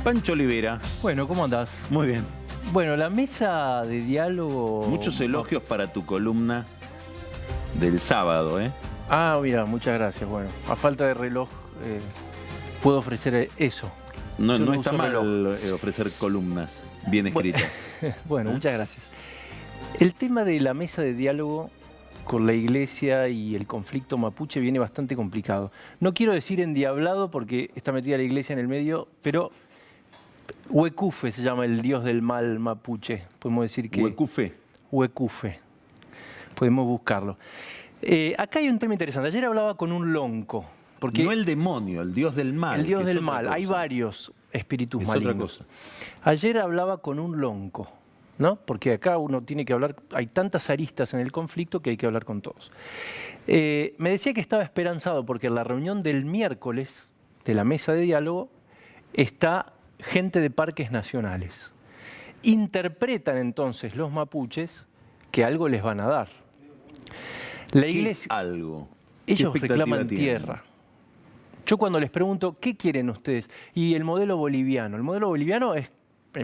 Pancho Olivera. Bueno, ¿cómo andás? Muy bien. Bueno, la mesa de diálogo... Muchos elogios para tu columna del sábado, ¿eh? Ah, mira, muchas gracias. Bueno, a falta de reloj puedo ofrecer eso. No, Yo no no está uso mal reloj. ofrecer columnas bien escritas. Bueno, muchas gracias. El tema de la mesa de diálogo con la iglesia y el conflicto mapuche viene bastante complicado. No quiero decir endiablado porque está metida la iglesia en el medio, pero Huecufe se llama el dios del mal mapuche. Podemos decir que... Huecufe. Huecufe. Podemos buscarlo. Acá hay un tema interesante. Ayer hablaba con un lonco. Porque no el demonio, el dios del mal. el dios que del es otra mal. cosa. Hay varios espíritus Es malignos. otra cosa. Ayer hablaba con un lonco, ¿no? Porque acá uno tiene que hablar, hay tantas aristas en el conflicto que hay que hablar con todos. Me decía que estaba esperanzado porque en la reunión del miércoles de la mesa de diálogo está gente de parques nacionales. Interpretan entonces los mapuches que algo les van a dar. La ¿Qué iglesia, es algo? ellos ¿Qué expectativa reclaman tienen? tierra. Yo cuando les pregunto, ¿qué quieren ustedes? Y el modelo boliviano. El modelo boliviano es,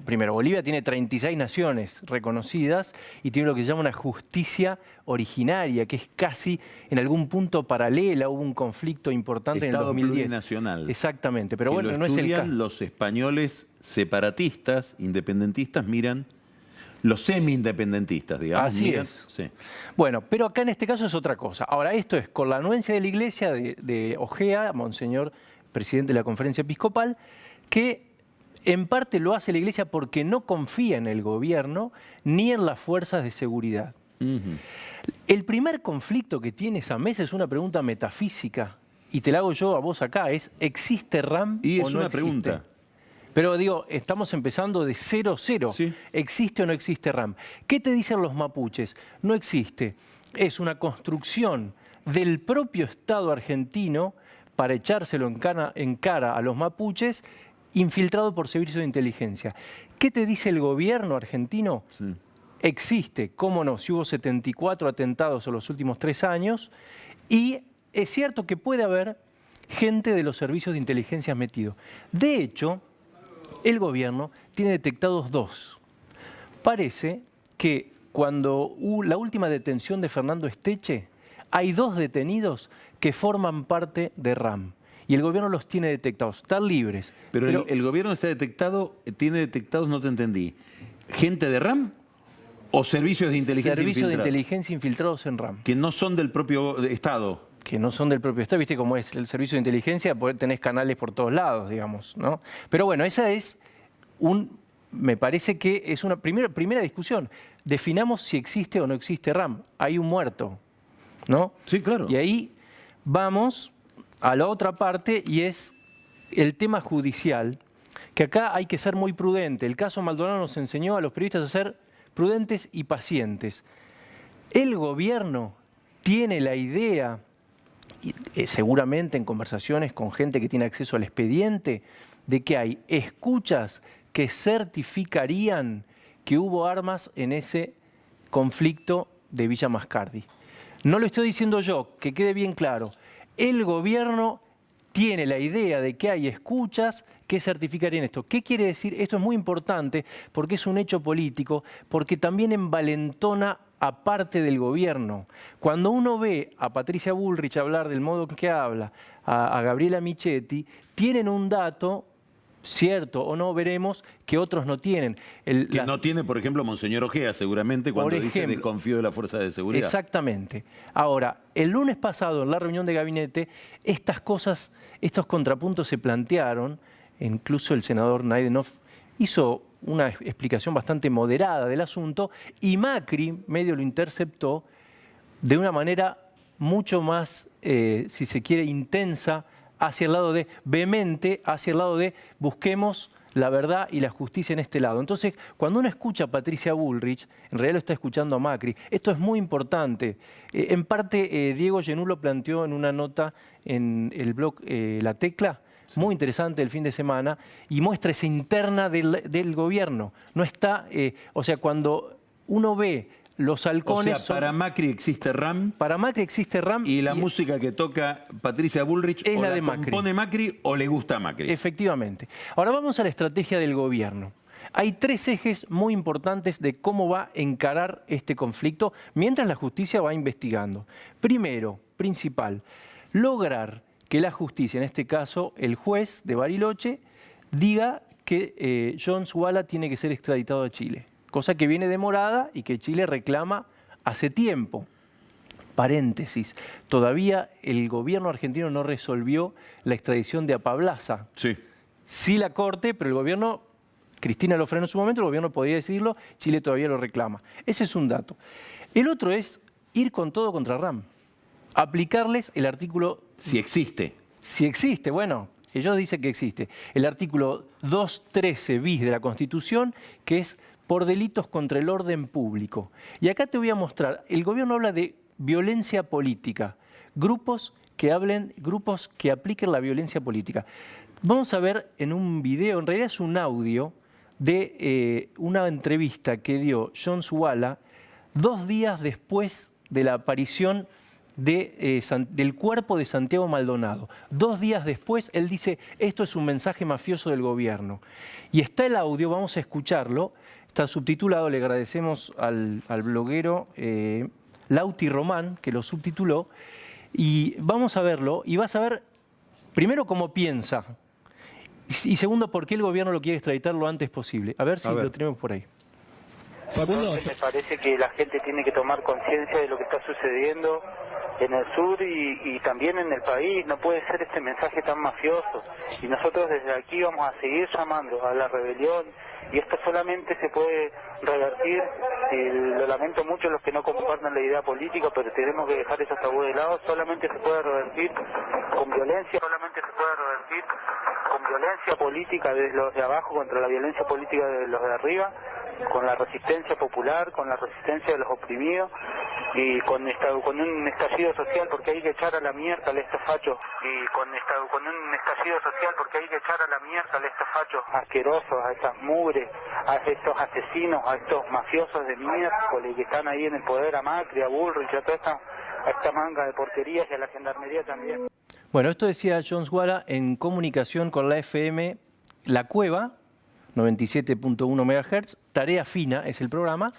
primero, Bolivia tiene 36 naciones reconocidas y tiene lo que se llama una justicia originaria, que es casi en algún punto paralela. Hubo un conflicto importante Estado en el 2010. plurinacional. Exactamente, pero Que bueno, lo no es el estudian caso. los españoles separatistas, independentistas, miran los semi-independentistas, digamos. Así miran, es. sí. Bueno, pero acá en este caso es otra cosa. Ahora, esto es con la anuencia de la iglesia de Ojea, Monseñor, presidente de la Conferencia Episcopal, que en parte lo hace la iglesia porque no confía en el gobierno ni en las fuerzas de seguridad. Ujú. El primer conflicto que tiene esa mesa es una pregunta metafísica, y te la hago yo a vos acá, es ¿existe RAM Y o es no una existe? pregunta. Pero digo, estamos empezando de 0-0. Sí. ¿Existe o no existe RAM? ¿Qué te dicen los mapuches? No existe. Es una construcción del propio Estado argentino para echárselo en cara a los mapuches, infiltrado por servicios de inteligencia. ¿Qué te dice el gobierno argentino? Sí. Existe, cómo no, si hubo 74 atentados en los últimos 3 años, y es cierto que puede haber gente de los servicios de inteligencia metido. De hecho, el gobierno tiene detectados 2. Parece que cuando hubo la última detención de Fernando Esteche, hay 2 detenidos que forman parte de RAM. Y el gobierno los tiene detectados, están libres. Pero el gobierno está detectado, tiene detectados, no te entendí, ¿gente de RAM o servicios de inteligencia Servicios de infiltrados? inteligencia infiltrados en RAM. Que no son del propio Estado. Que no son del propio Estado, viste cómo es el servicio de inteligencia, tenés canales por todos lados, digamos, ¿no? Pero bueno, esa es me parece que es una primera discusión. Definamos si existe o no existe RAM. Hay un muerto, ¿no? Sí, claro. Y ahí vamos a la otra parte y es el tema judicial, que acá hay que ser muy prudente. El caso Maldonado nos enseñó a los periodistas a ser prudentes y pacientes. El gobierno tiene la idea, seguramente en conversaciones con gente que tiene acceso al expediente, de que hay escuchas que certificarían que hubo armas en ese conflicto de Villa Mascardi. No lo estoy diciendo yo, que quede bien claro. El gobierno tiene la idea de que hay escuchas que certificarían esto. ¿Qué quiere decir? Esto es muy importante porque es un hecho político, porque también envalentona a parte del gobierno. Cuando uno ve a Patricia Bullrich hablar del modo en que habla, a Gabriela Michetti, tienen un dato, cierto o no, veremos, que otros no tienen. Que no tiene, por ejemplo, Monseñor Ojea, seguramente, cuando dice desconfío de la fuerza de seguridad. Exactamente. Ahora, el lunes pasado, en la reunión de gabinete, estas cosas, estos contrapuntos se plantearon. Incluso el senador Naidenov hizo una explicación bastante moderada del asunto y Macri medio lo interceptó de una manera mucho más, si se quiere, intensa, hacia el lado de vehemente, hacia el lado de busquemos la verdad y la justicia en este lado. Entonces, cuando uno escucha a Patricia Bullrich, en realidad lo está escuchando a Macri. Esto es muy importante. En parte, Diego Genú lo planteó en una nota en el blog La Tecla, muy interesante el fin de semana, y muestra esa interna del gobierno. No está, o sea, cuando uno ve los O halcones sea, para Macri existe RAM para Macri existe RAM y la música que toca Patricia Bullrich Es o la la de Macri. compone Macri o le gusta a Macri. Efectivamente. Ahora vamos a la estrategia del gobierno. Hay 3 ejes muy importantes de cómo va a encarar este conflicto mientras la justicia va investigando. Primero, principal, lograr que la justicia, en este caso el juez de Bariloche, diga que Jones Walla tiene que ser extraditado a Chile, cosa que viene demorada y que Chile reclama hace tiempo. Paréntesis, todavía el gobierno argentino no resolvió la extradición de Apablaza. Sí. Sí la Corte, pero el gobierno, Cristina lo frenó en su momento, el gobierno podría decidirlo, Chile todavía lo reclama. Ese es un dato. El otro es ir con todo contra RAM. Aplicarles el artículo... Si existe. Si existe, bueno, ellos dicen que existe. El artículo 213 bis de la Constitución, que es por delitos contra el orden público. Y acá te voy a mostrar, el gobierno habla de violencia política, grupos que apliquen la violencia política. Vamos a ver en un video, en realidad es un audio, de una entrevista que dio Jones Walla 2 días después de la aparición del cuerpo de Santiago Maldonado. 2 días después, él dice, esto es un mensaje mafioso del gobierno. Y está el audio, vamos a escucharlo, está subtitulado, le agradecemos al bloguero Lauti Román, que lo subtituló, y vamos a verlo, y vas a ver, primero, cómo piensa, y segundo, por qué el gobierno lo quiere extraditar lo antes posible. A ver si lo tenemos por ahí. Entonces me parece que la gente tiene que tomar conciencia de lo que está sucediendo en el sur y también en el país. No puede ser este mensaje tan mafioso. Y nosotros desde aquí vamos a seguir llamando a la rebelión. Y esto solamente se puede revertir, y lo lamento mucho los que no compartan la idea política, pero tenemos que dejar esos tabúes de lado. Solamente se puede revertir con violencia, política de los de abajo contra la violencia política de los de arriba, con la resistencia popular, con la resistencia de los oprimidos y con un estallido social, porque hay que echar a la miércoles a estos fachos, asquerosos, a estas mugres, a estos asesinos, a estos mafiosos de miércoles que están ahí en el poder, a Macri, a Bullrich, a toda esta manga de porquerías y a la gendarmería también. Bueno, esto decía Jones Walla en comunicación con la FM La Cueva, 97.1 MHz, Tarea Fina es el programa,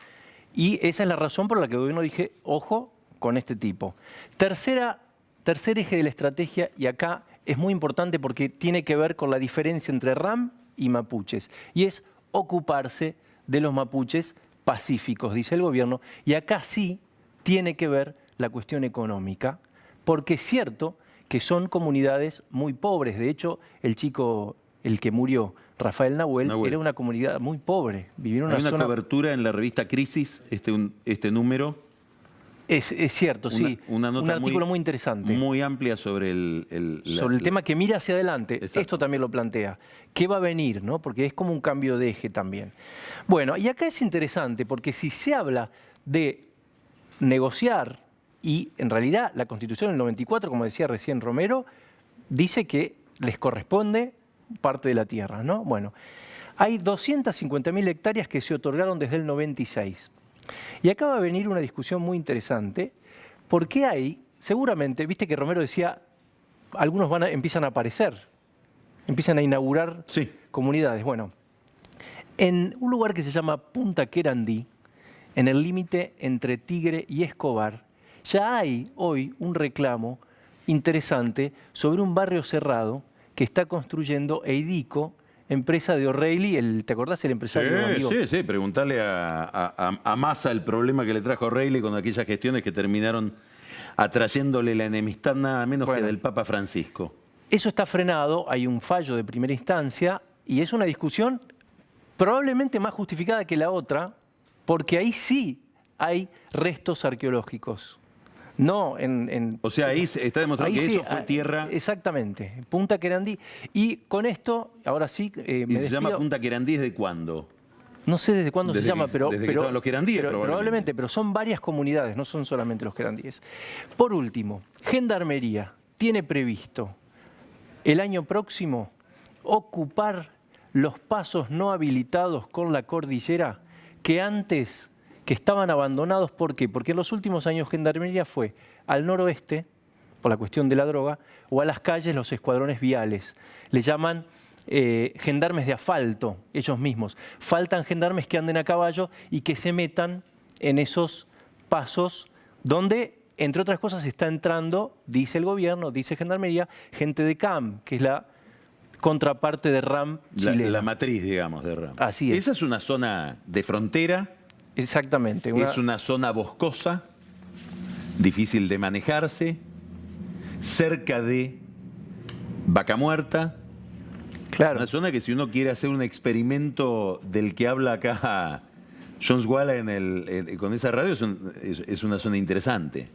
y esa es la razón por la que el gobierno dije, ojo con este tipo. Tercer eje de la estrategia, y acá es muy importante porque tiene que ver con la diferencia entre RAM y mapuches, y es ocuparse de los mapuches pacíficos, dice el gobierno, y acá sí tiene que ver la cuestión económica, porque es cierto que son comunidades muy pobres. De hecho, el chico, el que murió, Rafael Nahuel, era una comunidad muy pobre. Vivía en una zona... cobertura en la revista Crisis, este número. Es cierto, sí. Una nota un artículo muy interesante. Muy amplia sobre el tema que mira hacia adelante. Exacto. Esto también lo plantea. ¿Qué va a venir? ¿No? Porque es como un cambio de eje también. Bueno, y acá es interesante porque si se habla de negociar, y en realidad la Constitución del 94, como decía recién Romero, dice que les corresponde parte de la tierra, ¿no? Bueno, hay 250.000 hectáreas que se otorgaron desde el 96. Y acá va a venir una discusión muy interesante, porque hay, seguramente, viste que Romero decía, algunos empiezan a aparecer, empiezan a inaugurar comunidades. Bueno, en un lugar que se llama Punta Querandí, en el límite entre Tigre y Escobar, ya hay hoy un reclamo interesante sobre un barrio cerrado que está construyendo Eidico, empresa de O'Reilly, ¿te acordás el empresario amigo? Sí, preguntarle a Massa el problema que le trajo O'Reilly con aquellas gestiones que terminaron atrayéndole la enemistad nada menos que del Papa Francisco. Eso está frenado, hay un fallo de primera instancia y es una discusión probablemente más justificada que la otra, porque ahí sí hay restos arqueológicos. No, o sea, ahí está demostrado que eso fue tierra. Exactamente, Punta Querandí. Y con esto, ahora sí, ¿Y se llama Punta Querandí desde cuándo? No sé desde cuándo se llama, pero desde que estaban los querandíes, probablemente, pero son varias comunidades, no son solamente los querandíes. Por último, Gendarmería tiene previsto el año próximo ocupar los pasos no habilitados con la cordillera que antes que estaban abandonados. ¿Por qué? Porque en los últimos años Gendarmería fue al noroeste, por la cuestión de la droga, o a las calles, los escuadrones viales. Le llaman gendarmes de asfalto, ellos mismos. Faltan gendarmes que anden a caballo y que se metan en esos pasos donde, entre otras cosas, está entrando, dice el gobierno, dice Gendarmería, gente de CAM, que es la contraparte de RAM chilena. La matriz, digamos, de RAM. Así es. Esa es una zona de frontera. Exactamente. Es una zona boscosa, difícil de manejarse, cerca de Vaca Muerta. Claro. Una zona que si uno quiere hacer un experimento del que habla acá Jones Walla con esa radio, es una zona interesante.